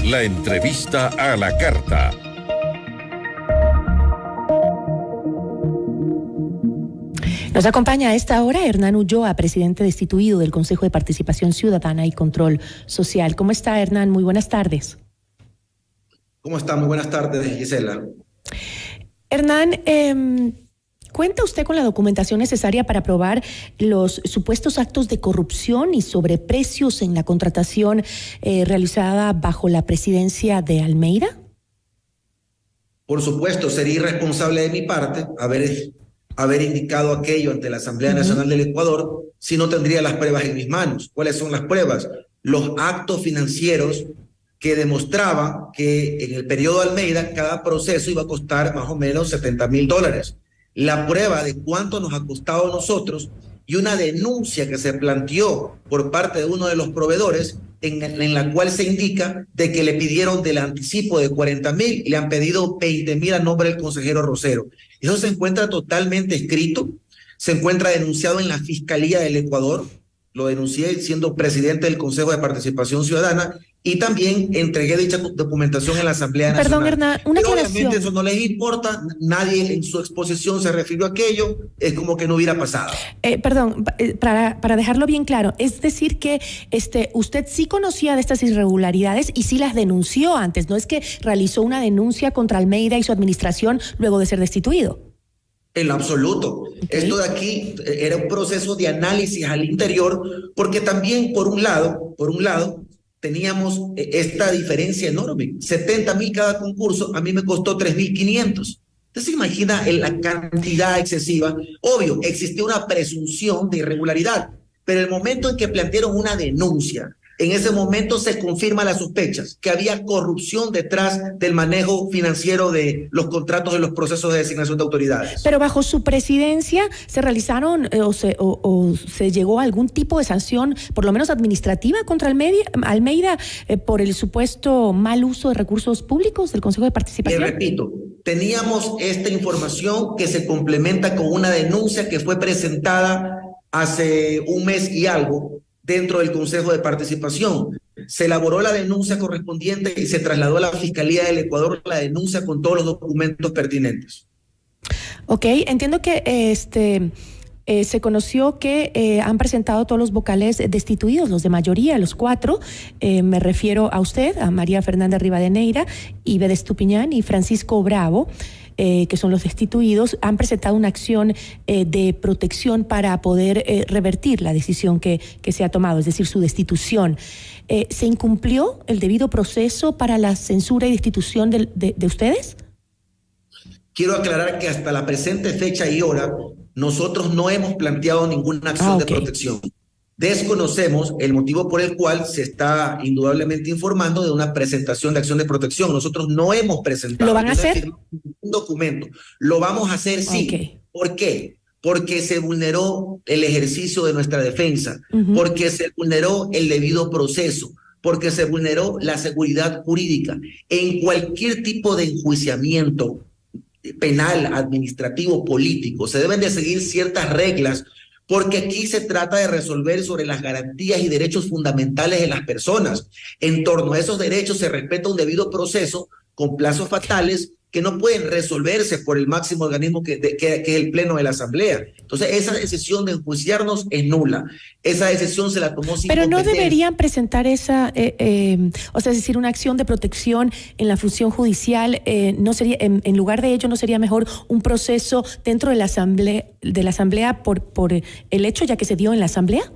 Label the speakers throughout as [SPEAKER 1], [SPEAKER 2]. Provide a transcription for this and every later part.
[SPEAKER 1] La entrevista a la carta.
[SPEAKER 2] Nos acompaña a esta hora Hernán Ulloa, presidente destituido del Consejo de Participación Ciudadana y Control Social. ¿Cómo está, Hernán? Muy buenas tardes.
[SPEAKER 3] ¿Cómo está? Muy buenas tardes, Gisela.
[SPEAKER 2] Hernán, ¿cuenta usted con la documentación necesaria para probar los supuestos actos de corrupción y sobreprecios en la contratación realizada bajo la presidencia de Almeida?
[SPEAKER 3] Por supuesto, sería irresponsable de mi parte haber indicado aquello ante la Asamblea Nacional del Ecuador si no tendría las pruebas en mis manos. ¿Cuáles son las pruebas? Los actos financieros que demostraban que en el periodo Almeida cada proceso iba a costar más o menos $70,000. La prueba de cuánto nos ha costado a nosotros y una denuncia que se planteó por parte de uno de los proveedores en la cual se indica de que le pidieron del anticipo de 40,000 y le han pedido 20,000 a nombre del consejero Rosero. Eso se encuentra totalmente escrito, se encuentra denunciado en la Fiscalía del Ecuador, lo denuncié siendo presidente del Consejo de Participación Ciudadana y también entregué dicha documentación en la Asamblea Nacional.
[SPEAKER 2] Perdón, Hernán, una aclaración.
[SPEAKER 3] Obviamente eso no les importa, nadie en su exposición se refirió a aquello, es como que no hubiera pasado.
[SPEAKER 2] Para dejarlo bien claro, es decir que usted sí conocía de estas irregularidades y sí las denunció antes, no es que realizó una denuncia contra Almeida y su administración luego de ser destituido.
[SPEAKER 3] En lo absoluto. Okay. Esto de aquí era un proceso de análisis al interior, porque también por un lado, teníamos esta diferencia enorme. 70,000 cada concurso, a mí me costó 3,500. ¿Usted se imagina la cantidad excesiva? Obvio, existía una presunción de irregularidad, pero el momento en que plantearon una denuncia, en ese momento se confirman las sospechas que había corrupción detrás del manejo financiero de los contratos de los procesos de designación de autoridades.
[SPEAKER 2] Pero bajo su presidencia se realizaron o se llegó a algún tipo de sanción, por lo menos administrativa, contra Almeida por el supuesto mal uso de recursos públicos del Consejo de Participación.
[SPEAKER 3] Y repito, teníamos esta información que se complementa con una denuncia que fue presentada hace un mes y algo dentro del Consejo de Participación. Se elaboró la denuncia correspondiente y se trasladó a la Fiscalía del Ecuador la denuncia con todos los documentos pertinentes.
[SPEAKER 2] Ok, entiendo que se conoció que han presentado todos los vocales destituidos, los de mayoría, los 4. Me refiero a usted, a María Fernanda Rivadeneira, Ibe de Estupiñán y Francisco Bravo, que son los destituidos. Han presentado una acción de protección para poder revertir la decisión que se ha tomado, es decir, su destitución. ¿Se incumplió el debido proceso para la censura y destitución de ustedes?
[SPEAKER 3] Quiero aclarar que hasta la presente fecha y hora nosotros no hemos planteado ninguna acción de protección. Desconocemos el motivo por el cual se está indudablemente informando de una presentación de acción de protección. Nosotros no hemos presentado.
[SPEAKER 2] ¿Lo van a hacer?
[SPEAKER 3] Un documento. Lo vamos a hacer, sí. Okay. ¿Por qué? Porque se vulneró el ejercicio de nuestra defensa, porque se vulneró el debido proceso, porque se vulneró la seguridad jurídica. En cualquier tipo de enjuiciamiento penal, administrativo, político, se deben de seguir ciertas reglas, porque aquí se trata de resolver sobre las garantías y derechos fundamentales de las personas. En torno a esos derechos se respeta un debido proceso con plazos fatales que no pueden resolverse por el máximo organismo que es el Pleno de la Asamblea. Entonces, esa decisión de enjuiciarnos es nula. Esa decisión se la tomó sin
[SPEAKER 2] Pero
[SPEAKER 3] competencia.
[SPEAKER 2] no deberían presentar esa, es decir, una acción de protección en la función judicial. No sería, en lugar de ello, ¿no sería mejor un proceso dentro de la Asamblea por el hecho ya que se dio en la Asamblea?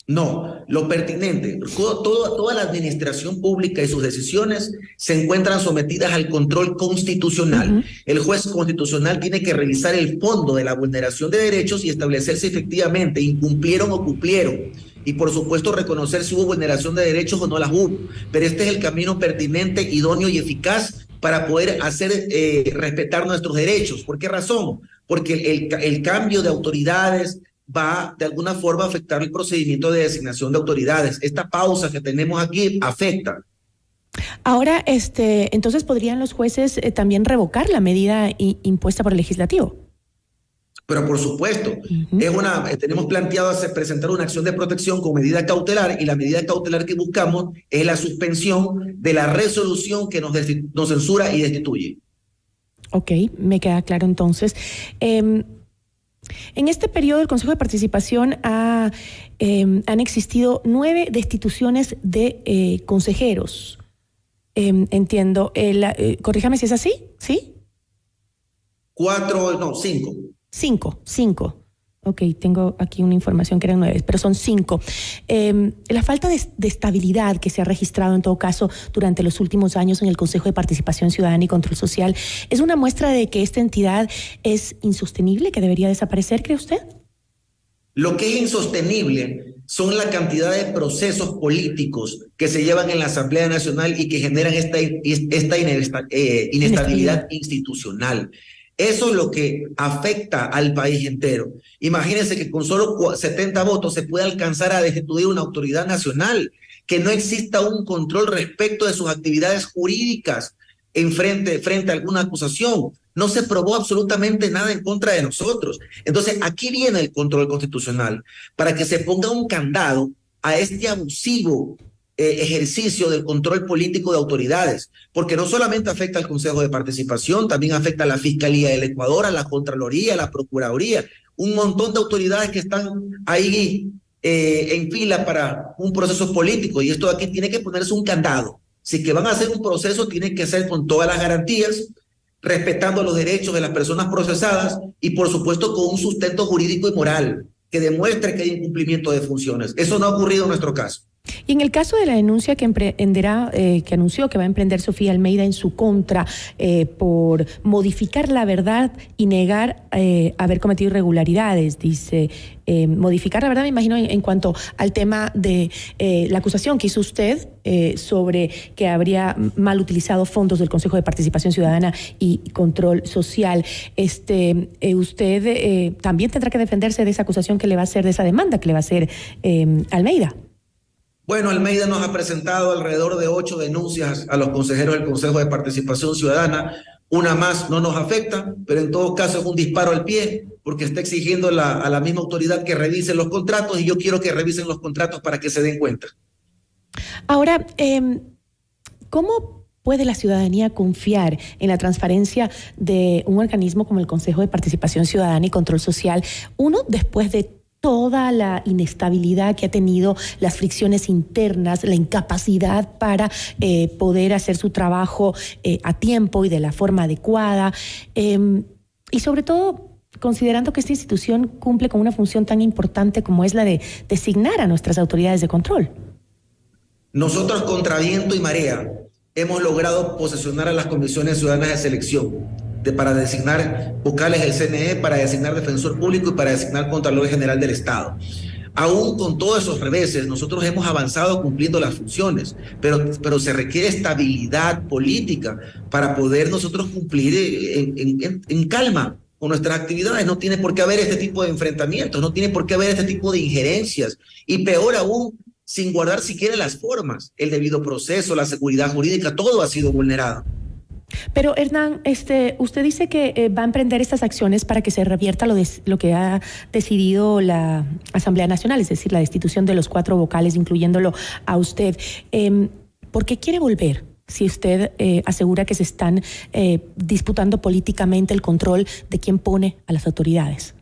[SPEAKER 3] No, lo pertinente, toda la administración pública y sus decisiones se encuentran sometidas al control constitucional. El juez constitucional tiene que revisar el fondo de la vulneración de derechos y establecer si efectivamente incumplieron o cumplieron. Y por supuesto reconocer si hubo vulneración de derechos o no las hubo. Pero este es el camino pertinente, idóneo y eficaz para poder hacer respetar nuestros derechos. ¿Por qué razón? Porque el cambio de autoridades va de alguna forma a afectar el procedimiento de designación de autoridades. Esta pausa que tenemos aquí afecta.
[SPEAKER 2] Ahora, entonces, ¿podrían los jueces también revocar la medida impuesta por el legislativo?
[SPEAKER 3] Pero por supuesto, tenemos planteado presentar una acción de protección con medida cautelar, y la medida cautelar que buscamos es la suspensión de la resolución que nos censura y destituye.
[SPEAKER 2] Ok, me queda claro entonces. En este periodo del Consejo de Participación han existido 9 destituciones de consejeros. Entiendo. Corríjame si es así, ¿sí?
[SPEAKER 3] 5.
[SPEAKER 2] 5. Ok, tengo aquí una información que eran 9, pero son 5. La falta de estabilidad que se ha registrado en todo caso durante los últimos años en el Consejo de Participación Ciudadana y Control Social es una muestra de que esta entidad es insostenible, que debería desaparecer, ¿cree usted?
[SPEAKER 3] Lo que es insostenible son la cantidad de procesos políticos que se llevan en la Asamblea Nacional y que generan esta inestabilidad institucional. Eso es lo que afecta al país entero. Imagínense que con solo 70 votos se puede alcanzar a destituir una autoridad nacional, que no exista un control respecto de sus actividades jurídicas frente a alguna acusación. No se probó absolutamente nada en contra de nosotros. Entonces, aquí viene el control constitucional, para que se ponga un candado a este abusivo ejercicio del control político de autoridades, porque no solamente afecta al Consejo de Participación, también afecta a la Fiscalía del Ecuador, a la Contraloría, a la Procuraduría, un montón de autoridades que están ahí en fila para un proceso político, y esto aquí tiene que ponerse un candado. Si que van a hacer un proceso, tiene que ser con todas las garantías, respetando los derechos de las personas procesadas y, por supuesto, con un sustento jurídico y moral que demuestre que hay incumplimiento de funciones. Eso no ha ocurrido en nuestro caso.
[SPEAKER 2] Y en el caso de la denuncia que que anunció que va a emprender Sofía Almeida en su contra por modificar la verdad y negar haber cometido irregularidades, dice, modificar la verdad, me imagino, en cuanto al tema de la acusación que hizo usted sobre que habría mal utilizado fondos del Consejo de Participación Ciudadana y Control Social. Usted también tendrá que defenderse de esa acusación que le va a hacer, de esa demanda que le va a hacer Almeida.
[SPEAKER 3] Bueno, Almeida nos ha presentado alrededor de 8 denuncias a los consejeros del Consejo de Participación Ciudadana. Una más no nos afecta, pero en todo caso es un disparo al pie, porque está exigiendo a la misma autoridad que revise los contratos, y yo quiero que revisen los contratos para que se den cuenta.
[SPEAKER 2] Ahora, ¿cómo puede la ciudadanía confiar en la transparencia de un organismo como el Consejo de Participación Ciudadana y Control Social? Uno, después de toda la inestabilidad que ha tenido, las fricciones internas, la incapacidad para poder hacer su trabajo a tiempo y de la forma adecuada, y sobre todo considerando que esta institución cumple con una función tan importante como es la de designar a nuestras autoridades de control.
[SPEAKER 3] Nosotros, contra viento y marea, hemos logrado posesionar a las comisiones ciudadanas de selección para designar vocales del CNE, para designar defensor público y para designar Contralor General del Estado. Aún con todos esos reveses, nosotros hemos avanzado cumpliendo las funciones, pero se requiere estabilidad política para poder nosotros cumplir en calma con nuestras actividades. No tiene por qué haber este tipo de enfrentamientos, no tiene por qué haber este tipo de injerencias, y peor aún, sin guardar siquiera las formas, el debido proceso, la seguridad jurídica, todo ha sido vulnerado.
[SPEAKER 2] Pero Hernán, usted dice que va a emprender estas acciones para que se revierta lo que ha decidido la Asamblea Nacional, es decir, la destitución de los 4 vocales, incluyéndolo a usted. ¿Por qué quiere volver? Si usted asegura que se están disputando políticamente el control de quién pone a las autoridades.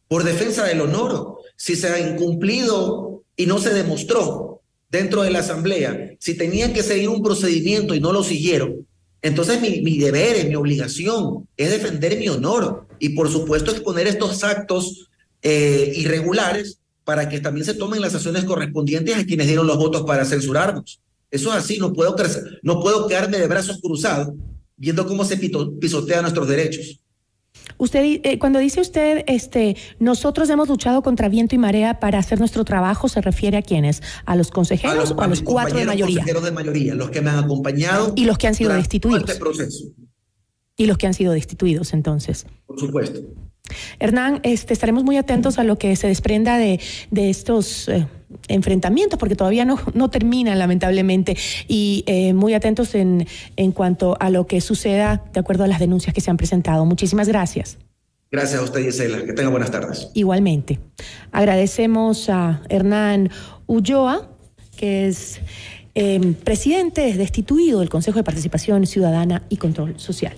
[SPEAKER 3] Por defensa del honor. Si se ha incumplido y no se demostró dentro de la Asamblea, si tenían que seguir un procedimiento y no lo siguieron, entonces mi deber, mi obligación es defender mi honor y, por supuesto, exponer estos actos irregulares para que también se tomen las acciones correspondientes a quienes dieron los votos para censurarnos. Eso es así, no puedo quedarme de brazos cruzados viendo cómo se pisotean nuestros derechos.
[SPEAKER 2] Usted, cuando dice usted, nosotros hemos luchado contra viento y marea para hacer nuestro trabajo, ¿se refiere a quiénes? ¿A los consejeros o a los 4 de mayoría?
[SPEAKER 3] Consejeros de mayoría, los que me han acompañado.
[SPEAKER 2] Y los que han sido destituidos.
[SPEAKER 3] Este proceso.
[SPEAKER 2] Y los que han sido destituidos, entonces.
[SPEAKER 3] Por supuesto.
[SPEAKER 2] Hernán, estaremos muy atentos a lo que se desprenda de estos enfrentamientos, porque todavía no terminan, lamentablemente, y muy atentos en cuanto a lo que suceda de acuerdo a las denuncias que se han presentado. Muchísimas gracias.
[SPEAKER 3] Gracias a usted, Gisela. Que tenga buenas tardes.
[SPEAKER 2] Igualmente. Agradecemos a Hernán Ulloa, que es presidente destituido del Consejo de Participación Ciudadana y Control Social.